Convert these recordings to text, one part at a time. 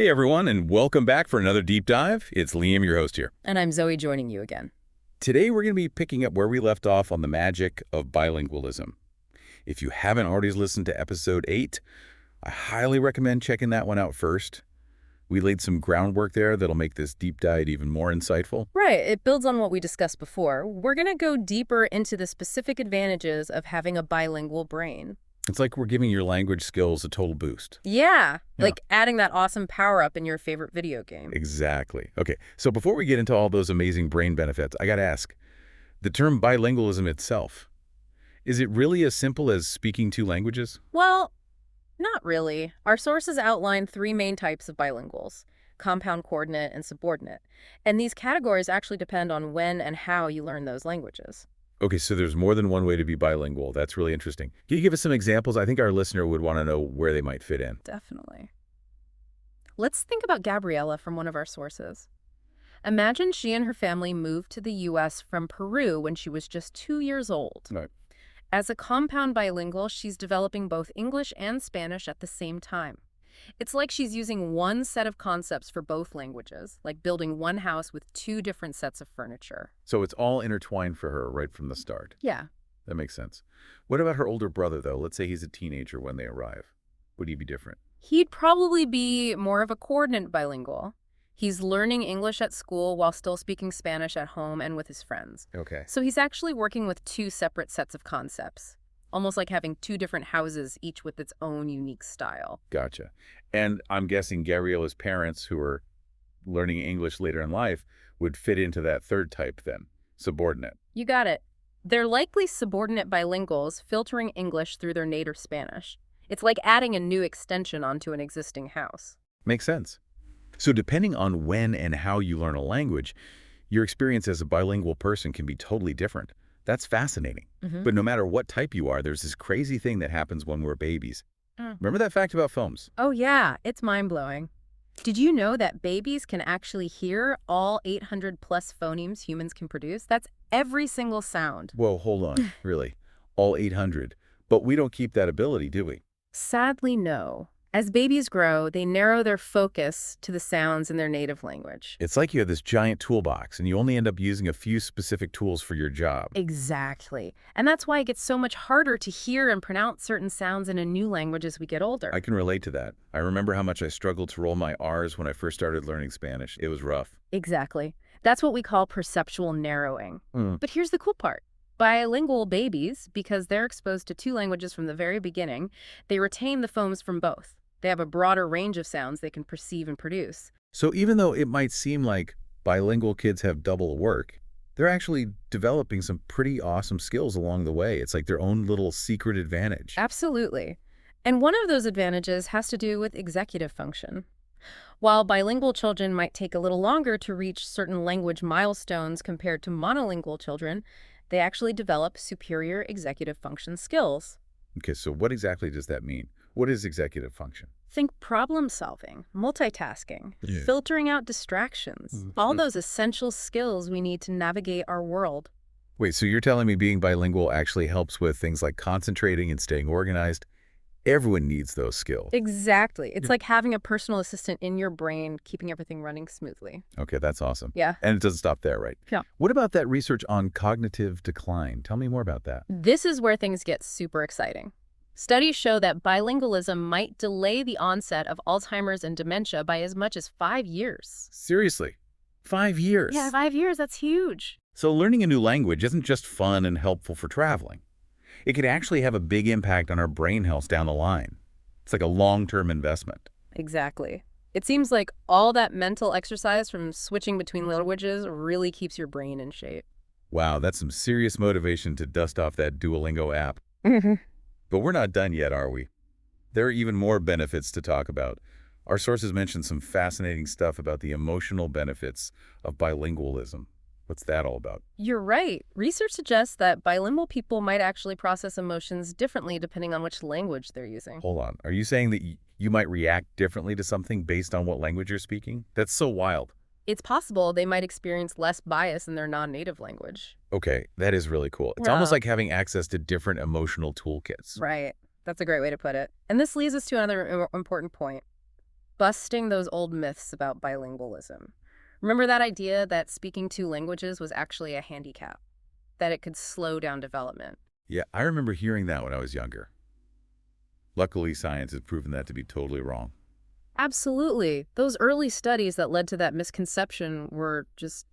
Hey everyone, and welcome back for another deep dive. It's Liam, your host here. And I'm Zoe, joining you again. Today we're going to be picking up where we left off on the magic of bilingualism. If you haven't already listened to episode 8, I highly recommend checking that one out first. We laid some groundwork there that'll make this deep dive even more insightful. Right. It builds on what we discussed before. We're going to go deeper into the specific advantages of having a bilingual brain. It's like we're giving your language skills a total boost. Yeah, like adding that awesome power-up in your favorite video game. Exactly. Okay, so before we get into all those amazing brain benefits, I got to ask, the term bilingualism itself, is it really as simple as speaking two languages? Well, not really. Our sources outline 3 main types of bilinguals: compound coordinate and subordinate. And these categories actually depend on when and how you learn those languages. Okay, so there's more than one way to be bilingual. That's really interesting. Can you give us some examples? I think our listener would want to know where they might fit in. Definitely. Let's think about Gabriella from one of our sources. Imagine she and her family moved to the U.S. from Peru when she was just 2 years old. Right. As a compound bilingual, she's developing both English and Spanish at the same time. It's like she's using one set of concepts for both languages, like building one house with 2 different sets of furniture. So it's all intertwined for her right from the start. Yeah. That makes sense. What about her older brother, though? Let's say he's a teenager when they arrive. Would he be different? He'd probably be more of a coordinate bilingual. He's learning English at school while still speaking Spanish at home and with his friends. Okay. So he's actually working with 2 separate sets of concepts, almost like having 2 different houses, each with its own unique style. Gotcha. And I'm guessing Gabriella's parents, who are learning English later in life, would fit into that third type then, subordinate. You got it. They're likely subordinate bilinguals filtering English through their native Spanish. It's like adding a new extension onto an existing house. Makes sense. So depending on when and how you learn a language, your experience as a bilingual person can be totally different. That's fascinating. But no matter what type you are, there's this crazy thing that happens when we're babies. Remember that fact about phones? Oh yeah, it's mind-blowing. Did you know that babies can actually hear all 800 plus phonemes humans can produce? That's every single sound. Whoa, hold on. Really? All 800? But we don't keep that ability, do we? Sadly, no. As babies grow, they narrow their focus to the sounds in their native language. It's like you have this giant toolbox and you only end up using a few specific tools for your job. Exactly. And that's why it gets so much harder to hear and pronounce certain sounds in a new language as we get older. I can relate to that. I remember how much I struggled to roll my R's when I first started learning Spanish. It was rough. Exactly. That's what we call perceptual narrowing. But here's the cool part. Bilingual babies, because they're exposed to 2 languages from the very beginning, they retain the phonemes from both. They have a broader range of sounds they can perceive and produce. So even though it might seem like bilingual kids have double work, they're actually developing some pretty awesome skills along the way. It's like their own little secret advantage. Absolutely. And one of those advantages has to do with executive function. While bilingual children might take a little longer to reach certain language milestones compared to monolingual children, they actually develop superior executive function skills. Okay, so what exactly does that mean? What is executive function? Think problem solving, multitasking, filtering out distractions, all those essential skills we need to navigate our world. Wait, so you're telling me being bilingual actually helps with things like concentrating and staying organized? Everyone needs those skills. Exactly. It's like having a personal assistant in your brain, keeping everything running smoothly. Okay, that's awesome. Yeah. And it doesn't stop there, right? Yeah. What about that research on cognitive decline? Tell me more about that. This is where things get super exciting. Studies show that bilingualism might delay the onset of Alzheimer's and dementia by as much as 5 years. Seriously? 5 years? Yeah, 5 years, that's huge. So learning a new language isn't just fun and helpful for traveling. It could actually have a big impact on our brain health down the line. It's like a long-term investment. Exactly. It seems like all that mental exercise from switching between languages really keeps your brain in shape. Wow, that's some serious motivation to dust off that Duolingo app. But we're not done yet, are we? There are even more benefits to talk about. Our sources mention some fascinating stuff about the emotional benefits of bilingualism. What's that all about? You're right. Research suggests that bilingual people might actually process emotions differently depending on which language they're using. Hold on. Are you saying that you might react differently to something based on what language you're speaking? That's so wild. It's possible they might experience less bias in their non-native language. Okay, that is really cool. It's almost like having access to different emotional toolkits. Right. That's a great way to put it. And this leads us to another important point. busting those old myths about bilingualism. Remember that idea that speaking two languages was actually a handicap, that it could slow down development? Yeah, I remember hearing that when I was younger. Luckily, science has proven that to be totally wrong. Absolutely. Those early studies that led to that misconception were just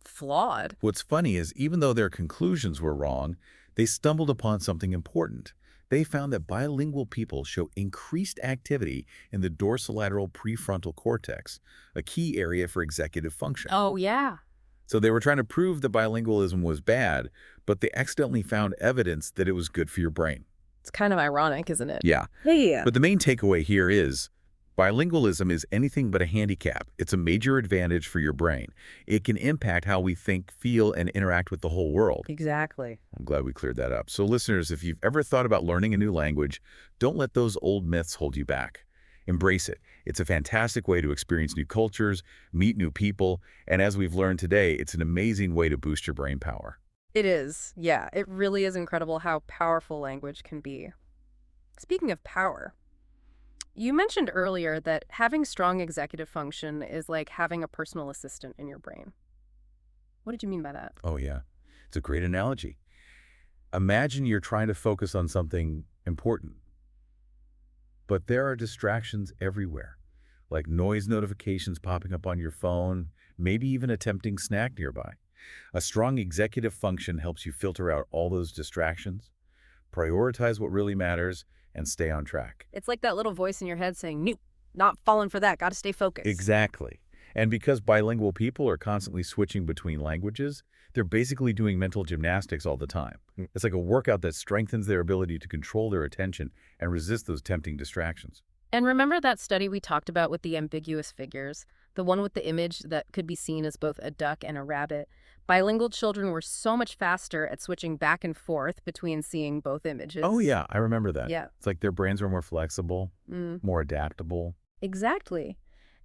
flawed. What's funny is even though their conclusions were wrong, they stumbled upon something important. They found that bilingual people show increased activity in the dorsolateral prefrontal cortex, a key area for executive function. Oh, yeah. So they were trying to prove that bilingualism was bad, but they accidentally found evidence that it was good for your brain. It's kind of ironic, isn't it? Yeah. Yeah. But the main takeaway here is bilingualism is anything but a handicap. It's a major advantage for your brain. It can impact how we think, feel, and interact with the whole world. Exactly. I'm glad we cleared that up. So listeners, if you've ever thought about learning a new language, don't let those old myths hold you back. Embrace it. It's a fantastic way to experience new cultures, meet new people, and as we've learned today, it's an amazing way to boost your brain power. It is. Yeah, it really is incredible how powerful language can be. Speaking of power, you mentioned earlier that having strong executive function is like having a personal assistant in your brain. What did you mean by that? Oh yeah, it's a great analogy. Imagine you're trying to focus on something important, but there are distractions everywhere, like noise notifications popping up on your phone, maybe even a tempting snack nearby. A strong executive function helps you filter out all those distractions, prioritize what really matters, and stay on track. It's like that little voice in your head saying, nope, not falling for that, gotta stay focused. Exactly. And because bilingual people are constantly switching between languages, they're basically doing mental gymnastics all the time. It's like a workout that strengthens their ability to control their attention and resist those tempting distractions. And remember that study we talked about with the ambiguous figures? The one with the image that could be seen as both a duck and a rabbit? Bilingual children were so much faster at switching back and forth between seeing both images. Oh yeah, I remember that. Yeah. It's like their brains are more flexible, more adaptable. Exactly.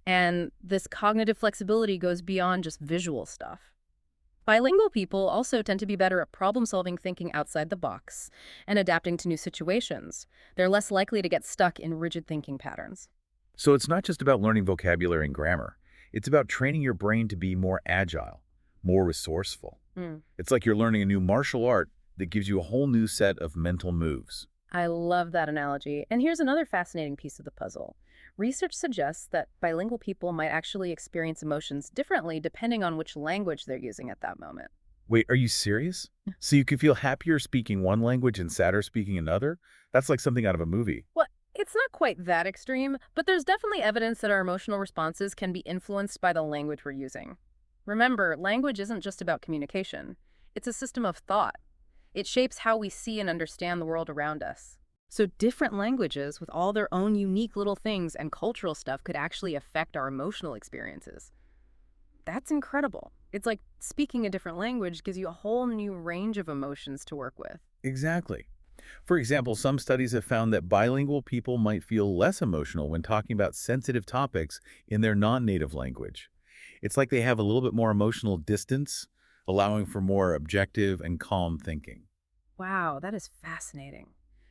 And this cognitive flexibility goes beyond just visual stuff. Bilingual people also tend to be better at problem-solving, thinking outside the box, and adapting to new situations. They're less likely to get stuck in rigid thinking patterns. So it's not just about learning vocabulary and grammar. It's about training your brain to be more agile, more resourceful. It's like you're learning a new martial art that gives you a whole new set of mental moves. I love that analogy. And here's another fascinating piece of the puzzle. Research suggests that bilingual people might actually experience emotions differently depending on which language they're using at that moment. Wait, are you serious? So you can feel happier speaking one language and sadder speaking another? That's like something out of a movie. Well, it's not quite that extreme, but there's definitely evidence that our emotional responses can be influenced by the language we're using. Remember, language isn't just about communication. It's a system of thought. It shapes how we see and understand the world around us. So different languages with all their own unique little things and cultural stuff could actually affect our emotional experiences. That's incredible. It's like speaking a different language gives you a whole new range of emotions to work with. Exactly. For example, some studies have found that bilingual people might feel less emotional when talking about sensitive topics in their non-native language. It's like they have a little bit more emotional distance, allowing for more objective and calm thinking. Wow, that is fascinating.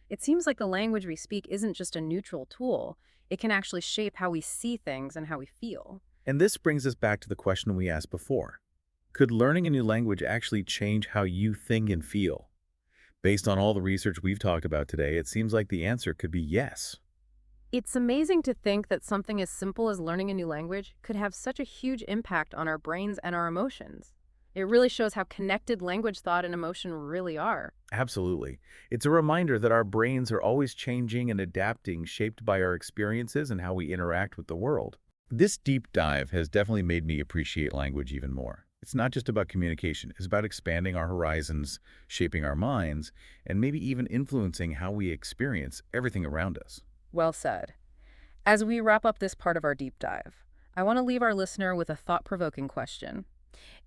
It seems like the language we speak isn't just a neutral tool. It can actually shape how we see things and how we feel. And this brings us back to the question we asked before. Could learning a new language actually change how you think and feel? Based on all the research we've talked about today, it seems like the answer could be yes. It's amazing to think that something as simple as learning a new language could have such a huge impact on our brains and our emotions. It really shows how connected language, thought, and emotion really are. Absolutely. It's a reminder that our brains are always changing and adapting, shaped by our experiences and how we interact with the world. This deep dive has definitely made me appreciate language even more. It's not just about communication. It's about expanding our horizons, shaping our minds, and maybe even influencing how we experience everything around us. Well said. As we wrap up this part of our deep dive, I want to leave our listener with a thought-provoking question.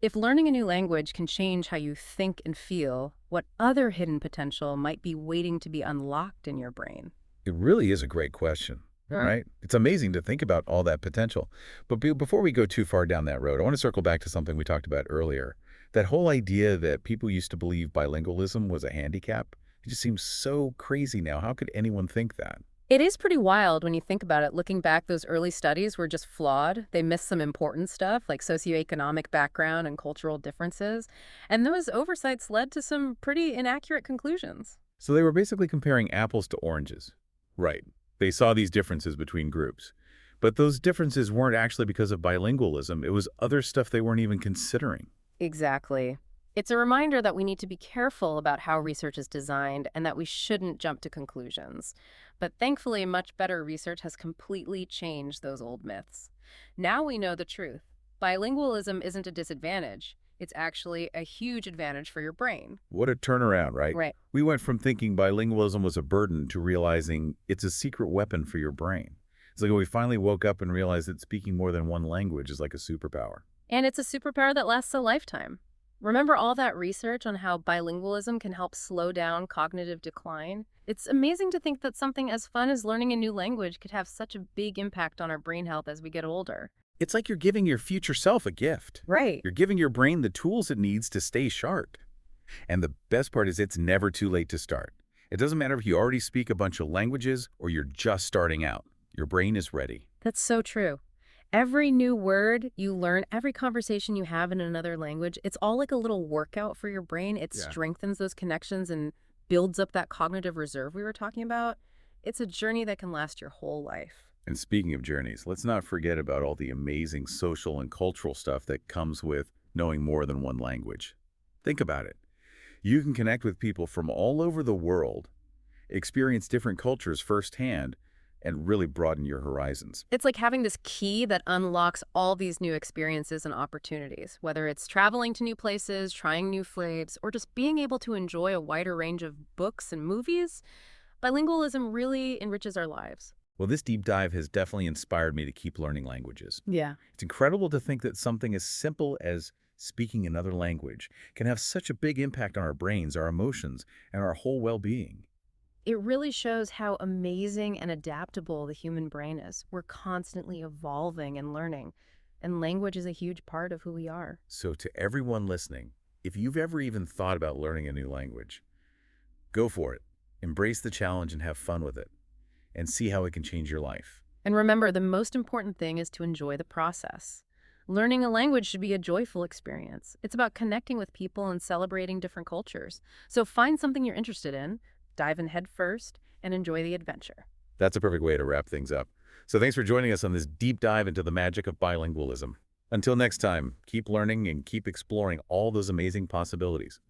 If learning a new language can change how you think and feel, what other hidden potential might be waiting to be unlocked in your brain? It really is a great question, right? It's amazing to think about all that potential. But before we go too far down that road, I want to circle back to something we talked about earlier. That whole idea that people used to believe bilingualism was a handicap, it just seems so crazy now. How could anyone think that? It is pretty wild when you think about it. Looking back, those early studies were just flawed. They missed some important stuff like socioeconomic background and cultural differences. And those oversights led to some pretty inaccurate conclusions. So they were basically comparing apples to oranges. Right. They saw these differences between groups. But those differences weren't actually because of bilingualism. It was other stuff they weren't even considering. Exactly. It's a reminder that we need to be careful about how research is designed and that we shouldn't jump to conclusions. But thankfully, much better research has completely changed those old myths. Now we know the truth. Bilingualism isn't a disadvantage. It's actually a huge advantage for your brain. What a turnaround, right? Right. We went from thinking bilingualism was a burden to realizing it's a secret weapon for your brain. It's like we finally woke up and realized that speaking more than one language is like a superpower. And it's a superpower that lasts a lifetime. Remember all that research on how bilingualism can help slow down cognitive decline? It's amazing to think that something as fun as learning a new language could have such a big impact on our brain health as we get older. It's like you're giving your future self a gift. Right. You're giving your brain the tools it needs to stay sharp. And the best part is it's never too late to start. It doesn't matter if you already speak a bunch of languages or you're just starting out. Your brain is ready. That's so true. Every new word you learn, every conversation you have in another language, it's all like a little workout for your brain. It strengthens those connections and builds up that cognitive reserve we were talking about. It's a journey that can last your whole life. And speaking of journeys, let's not forget about all the amazing social and cultural stuff that comes with knowing more than one language. Think about it. You can connect with people from all over the world, experience different cultures firsthand, and really broaden your horizons. It's like having this key that unlocks all these new experiences and opportunities, whether it's traveling to new places, trying new foods, or just being able to enjoy a wider range of books and movies. Bilingualism really enriches our lives. Well, this deep dive has definitely inspired me to keep learning languages. Yeah. It's incredible to think that something as simple as speaking another language can have such a big impact on our brains, our emotions, and our whole well-being. It really shows how amazing and adaptable the human brain is. We're constantly evolving and learning, and language is a huge part of who we are. So to everyone listening, if you've ever even thought about learning a new language, go for it. Embrace the challenge and have fun with it, and see how it can change your life. And remember, the most important thing is to enjoy the process. Learning a language should be a joyful experience. It's about connecting with people and celebrating different cultures. So find something you're interested in, dive in head first, and enjoy the adventure. That's a perfect way to wrap things up. So thanks for joining us on this deep dive into the magic of bilingualism. Until next time, keep learning and keep exploring all those amazing possibilities.